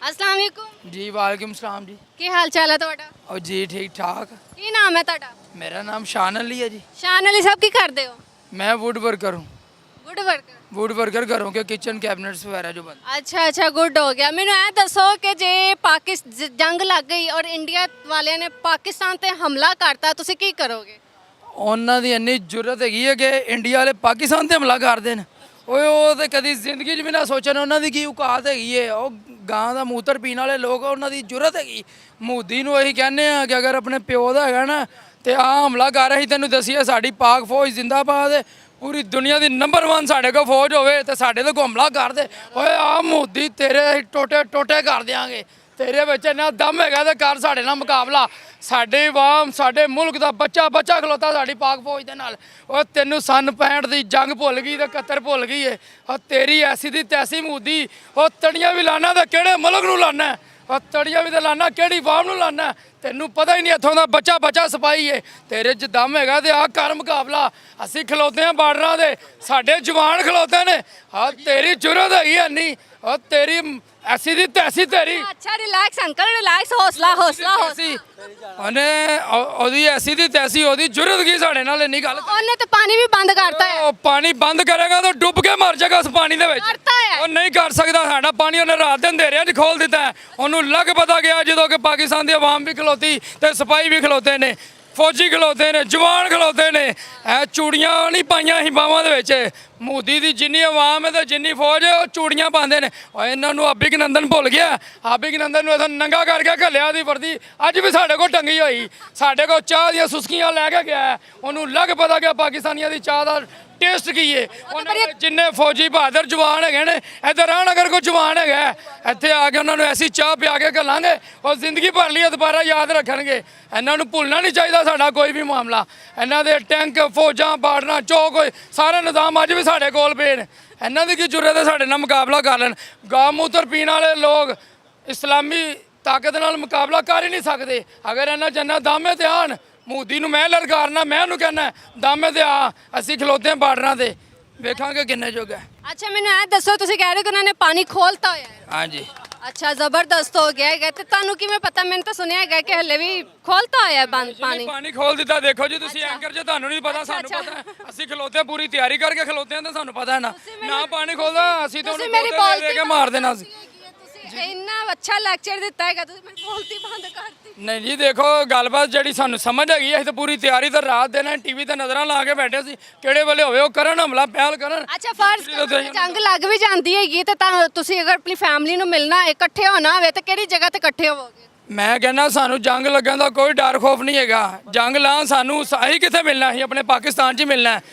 अस्सलाम वालेकुम जी वालेकुम सलाम जी। ਕੀ ਹਾਲ ਚਾਲ ਹੈ ਤੁਹਾਡਾ और जी ठीक ठाक। ਕੀ ਨਾਮ ਹੈ ਤੁਹਾਡਾ मेरा नाम शान अली है जी। ਸ਼ਾਨ ਅਲੀ ਸਾਹਿਬ ਕੀ ਕਰਦੇ ਹੋ मैं वुड वर्कर हूँ। ਗੁੱਡ ਵਰਕਰ वुड वर्कर घरों के किचन कैबिनेट्स वगैरह जो बनते ਅੱਛਾ ਅੱਛਾ ਗੁੱਡ ਹੋ ਗਿਆ ਮੈਨੂੰ ਇਹ ਦੱਸੋ ਕਿ ਜੇ ਜੰਗ ਲੱਗ ਗਈ ਔਰ ਇੰਡੀਆ ਵਾਲਿਆਂ ਨੇ ਪਾਕਿਸਤਾਨ ਤੇ ਹਮਲਾ ਕਰਤਾ ਤੁਸੀਂ ਕੀ ਕਰੋਗੇ ਉਹਨਾਂ ਦੀ ਇੰਨੀ ਜ਼ਰੂਰਤ ਹੈਗੀ ਹੈ ਕਿ ਇੰਡੀਆ ਵਾਲੇ ਪਾਕਿਸਤਾਨ ਤੇ ਹਮਲਾ ਕਰ ਦੇਣ। ਓਏ ਉਹ ਤੇ ਕਦੀ ਜ਼ਿੰਦਗੀ 'ਚ ਵੀ ਨਾ ਸੋਚਣ ਉਹਨਾਂ ਦੀ ਕੀ ਔਕਾਤ ਹੈਗੀ ਹੈ। ਉਹ ਗਾਂ ਦਾ ਮੂਤਰ ਪੀਣ ਵਾਲੇ ਲੋਕ ਉਹਨਾਂ ਦੀ ਜ਼ਰੂਰਤ ਹੈਗੀ। ਮੋਦੀ ਨੂੰ ਇਹੀ ਕਹਿੰਦੇ ਆ ਕਿ ਅਗਰ ਆਪਣੇ ਪਿਓ ਦਾ ਹੈਗਾ ਨਾ ਤੇ ਆ ਹਮਲਾ ਕਰ ਰਹੀ ਤੈਨੂੰ ਦਸੀਏ ਸਾਡੀ ਪਾਕ ਫੌਜ ਜ਼ਿੰਦਾਬਾਦ ਹੈ। ਪੂਰੀ ਦੁਨੀਆ ਦੀ ਨੰਬਰ 1 ਸਾਡੇ ਕੋਲ ਫੌਜ ਹੋਵੇ ਤੇ ਸਾਡੇ ਤੇ ਹਮਲਾ ਕਰ ਦੇ। ਓਏ ਆ ਮੋਦੀ ਤੇਰੇ ਅਸੀਂ ਟੋਟੇ ਟੋਟੇ ਕਰ ਦਿਆਂਗੇ। ਤੇਰੇ ਵਿੱਚ ਇੰਨਾ ਦਮ ਹੈਗਾ ਤੇ ਕਰ ਸਾਡੇ ਨਾਲ ਮੁਕਾਬਲਾ। ਸਾਡੇ ਆਵਾਮ ਸਾਡੇ ਮੁਲਕ ਦਾ ਬੱਚਾ ਬੱਚਾ ਖਲੋਤਾ ਸਾਡੀ ਪਾਕ ਫੌਜ ਦੇ ਨਾਲ। ਉਹ ਤੈਨੂੰ ਸੰਨ 65 ਦੀ ਜੰਗ ਭੁੱਲ ਗਈ ਤੇ 71 ਭੁੱਲ ਗਈ ਏ। ਉਹ ਤੇਰੀ ਐਸੀ ਦੀ ਤੈਸੀ ਮੋਦੀ। ਉਹ ਤੜੀਆਂ ਵੀ ਲਾਣਾ ਤਾਂ ਕਿਹੜੇ ਮੁਲਕ ਨੂੰ ਲਾਣਾ। ਉਹ ਤੜੀਆਂ ਵੀ ਤੇ ਲਾਣਾ ਕਿਹੜੀ ਆਵਾਮ ਨੂੰ ਲਾਣਾ। ਤੈਨੂੰ ਪਤਾ ਹੀ ਨਹੀਂ ਇੱਥੋਂ ਦਾ ਬੱਚਾ ਬੱਚਾ ਸਿਪਾਹੀ ਏ। ਤੇਰੇ 'ਚ ਦਮ ਹੈਗਾ ਤੇ ਆ ਕਰ ਮੁਕਾਬਲਾ। ਅਸੀਂ ਖਲੋਤੇ ਆ ਬਾਰਡਰਾਂ ਦੇ ਸਾਡੇ ਜਵਾਨ ਖਲੋਤੇ ਨੇ। ਆ ਤੇਰੀ ਜ਼ਰੂਰਤ ਹੈਗੀ ਨਹੀਂ। ਉਹ ਤੇਰੀ ਐਸੀ ਦੀ ਤੈਸੀ ਤੇਰੀ ਅੱਛਾ ਰਿਲੈਕਸ ਅੰਕਲ ਰਿਲੈਕਸ ਹੌਸਲਾ ਹੌਸਲਾ ਸੀ ਉਹਨੇ ਉਹਦੀ ਐਸੀ ਦੀ ਤੈਸੀ ਉਹਦੀ ਜ਼ਰੂਰਤ ਕੀ ਸਾਡੇ ਨਾਲ ਇੰਨੀ ਗੱਲ ਉਹਨੇ ਤਾਂ ਪਾਣੀ ਵੀ ਬੰਦ ਕਰਤਾ ਹੈ ਉਹ ਪਾਣੀ ਬੰਦ ਕਰੇਗਾ ਤਾਂ ਡੁੱਬ ਕੇ ਮਰ ਜਾਏਗਾ ਉਸ ਪਾਣੀ ਦੇ ਵਿੱਚ। ਕਰਤਾ ਹੈ ਉਹ ਨਹੀਂ ਕਰ ਸਕਦਾ ਸਾਡਾ ਪਾਣੀ ਉਹਨੇ ਰਾਤ ਦੇ ਅੰਧੇਰਿਆਂ 'ਚ ਖੋਲ ਦਿੱਤਾ ਹੈ। ਉਹਨੂੰ ਲੱਗ ਪਤਾ ਗਿਆ ਜਦੋਂ ਕਿ ਪਾਕਿਸਤਾਨ ਦੀ ਆਵਾਮ ਵੀ ਖਲੋਤੀ ਤੇ ਸਿਪਾਹੀ ਵੀ ਖਲੋਤੇ ਨੇ ਫੌਜੀ ਖਲੋਤੇ ਨੇ ਜਵਾਨ ਖਲੋਤੇ ਨੇ। ਇਹ ਚੂੜੀਆਂ ਨਹੀਂ ਪਾਈਆਂ ਸੀ ਬਾਹਾਂ ਦੇ ਵਿੱਚ। ਮੋਦੀ ਦੀ ਜਿੰਨੀ ਆਵਾਮ ਹੈ ਤੇ ਜਿੰਨੀ ਫੌਜ ਹੈ ਉਹ ਚੂੜੀਆਂ ਪਾਉਂਦੇ ਨੇ। ਉਹ ਇਹਨਾਂ ਨੂੰ ਆਬਿਕ ਨੰਦਨ ਭੁੱਲ ਗਿਆ। ਆਬਿਕ ਨੰਦਨ ਨੂੰ ਇਥੋਂ ਨੰਗਾ ਕਰਕੇ ਘੱਲਿਆ ਦੀ ਵਰਦੀ ਅੱਜ ਵੀ ਸਾਡੇ ਕੋਲ ਟੰਗੀ ਹੋਈ। ਸਾਡੇ ਕੋਲ ਚਾਹ ਦੀਆਂ ਸੁਸਕੀਆਂ ਲੈ ਕੇ ਗਿਆ। ਉਹਨੂੰ ਲੱਗ ਪਤਾ ਗਿਆ ਪਾਕਿਸਤਾਨੀਆਂ ਦੀ ਚਾਹ ਦਾ ਟੇਸਟ ਕੀ ਹੈ। ਉਹਨਾਂ ਦੇ ਜਿੰਨੇ ਫੌਜੀ ਬਹਾਦਰ ਜਵਾਨ ਹੈਗੇ ਨੇ ਇੱਧਰ ਆਣ ਅਗਰ ਕੋਈ ਜਵਾਨ ਹੈਗਾ ਇੱਥੇ ਆ ਕੇ ਉਹਨਾਂ ਨੂੰ ਐਸੀ ਚਾਹ ਪਿਆ ਕੇ ਘੱਲਾਂਗੇ ਉਹ ਜ਼ਿੰਦਗੀ ਭਰ ਲਈ ਦੁਬਾਰਾ ਯਾਦ ਰੱਖਣਗੇ। ਇਹਨਾਂ ਨੂੰ ਭੁੱਲਣਾ ਨਹੀਂ ਚਾਹੀਦਾ ਸਾਡਾ ਕੋਈ ਵੀ ਮਾਮਲਾ। ਇਹਨਾਂ ਦੇ ਟੈਂਕ ਫੌਜਾਂ ਬਾੜਨਾ ਚੌਕ ਹੋਏ ਸਾਰੇ ਨਿਜ਼ਾਮ ਅੱਜ ਵੀ ਸਾਡੇ ਕੋਲ ਪਏ ਨੇ। ਇਹਨਾਂ ਦੀ ਕੀ ਜ਼ਰੂਰਤ ਹੈ ਸਾਡੇ ਨਾਲ ਮੁਕਾਬਲਾ ਕਰ ਲੈਣ। ਗਾਂ ਮੂਤਰ ਪੀਣ ਵਾਲੇ ਲੋਕ ਇਸਲਾਮੀ ਤਾਕਤ ਨਾਲ ਮੁਕਾਬਲਾ ਕਰ ਹੀ ਨਹੀਂ ਸਕਦੇ। ਅਗਰ ਇਹਨਾਂ ਜੰਨਾ ਦਾਮੇ ਤੇ ਆਣ ਮੋਦੀ ਨੂੰ ਮੈਂ ਲਲਕਾਰਨਾ ਮੈਂ ਉਹਨੂੰ ਕਹਿਣਾ ਦਾਮੇ ਤੇ ਆ ਅਸੀਂ ਖਲੋਤੇ ਹਾਂ ਬਾਰਡਰਾਂ ਤੇ ਵੇਖਾਂਗੇ ਕਿੰਨੇ ਜੋਗਾ। ਅੱਛਾ ਮੈਨੂੰ ਇਹ ਦੱਸੋ ਤੁਸੀਂ ਕਹਿ ਰਹੇ ਕਿ ਉਹਨਾਂ ਨੇ ਪਾਣੀ ਖੋਲਤਾ ਹੋਇਆ ਹੈ ਹਾਂਜੀ ਅੱਛਾ ਜ਼ਬਰਦਸਤ ਹੋ ਗਿਆ ਹੈਗਾ ਤੇ ਤੁਹਾਨੂੰ ਕਿਵੇਂ ਪਤਾ ਮੈਨੂੰ ਤਾਂ ਸੁਣਿਆ ਹੈਗਾ ਕਿ ਹਲੇ ਵੀ ਖੋਲਤਾ ਹੋਇਆ ਹੈ ਪਾਣੀ ਪਾਣੀ ਖੋਲ ਦਿੱਤਾ। ਦੇਖੋ ਜੀ ਤੁਸੀਂ ਐਂਕਰ ਜੇ ਤੁਹਾਨੂੰ ਨਹੀਂ ਪਤਾ ਸਾਨੂੰ ਪਤਾ ਹੈ। ਅਸੀਂ ਖਲੋਤੇ ਪੂਰੀ ਤਿਆਰੀ ਕਰਕੇ ਖਲੋਤੇ ਹਾਂ ਤਾਂ ਸਾਨੂੰ ਪਤਾ ਹੈ ਨਾ ਪਾਣੀ ਖੋਲਦਾ ਅਸੀਂ ਤਾਂ ਉਹਨੂੰ ਬੋਲਤੇ ਦੇ ਕੇ ਮਾਰ ਦੇਣਾ ਸੀ। ਇੰਨਾ ਅੱਛਾ ਲੈਕਚਰ ਦਿੱਤਾ ਹੈਗਾ ਤੁਸੀਂ ਮੇਰੀ ਬੋਲਤੀ ਬੰਦ ਕਰਤੀ। ਨਹੀਂ ਜੀ ਦੇਖੋ ਗੱਲਬਾਤ ਜਿਹੜੀ ਸਾਨੂੰ ਸਮਝ ਹੈਗੀ ਅਸੀਂ ਤਾਂ ਪੂਰੀ ਤਿਆਰੀ ਤਾਂ ਰਾਤ ਦੇ ਨਾਲ ਟੀਵੀ ਤੇ ਨਜ਼ਰਾਂ ਲਾ ਕੇ ਬੈਠੇ ਸੀ ਕਿਹੜੇ ਵੇਲੇ ਹੋਵੇ ਉਹ ਕਰਨ ਹਮਲਾ ਪਹਿਲ ਕਰਨ। ਅੱਛਾ ਫਰਜ਼ ਜੰਗ ਲੱਗ ਵੀ ਜਾਂਦੀ ਹੈਗੀ ਤੇ ਤਾਂ ਤੁਸੀਂ ਅਗਰ ਆਪਣੀ ਫੈਮਿਲੀ ਨੂੰ ਮਿਲਣਾ ਇਕੱਠੇ ਹੋਣਾ ਹੋਵੇ ਤਾਂ ਕਿਹੜੀ ਜਗ੍ਹਾ ਤੇ ਇਕੱਠੇ ਹੋਵੋਗੇ। ਮੈਂ ਕਹਿੰਦਾ ਸਾਨੂੰ ਜੰਗ ਲੱਗਣ ਦਾ ਕੋਈ ਡਰ ਖੋਫ ਨਹੀਂ ਹੈਗਾ। ਜੰਗ ਲਾਂ ਸਾਨੂੰ ਸਹੀ ਕਿੱਥੇ ਮਿਲਣਾ ਸੀ ਆਪਣੇ ਪਾਕਿਸਤਾਨ 'ਚ ਹੀ ਮਿਲਣਾ।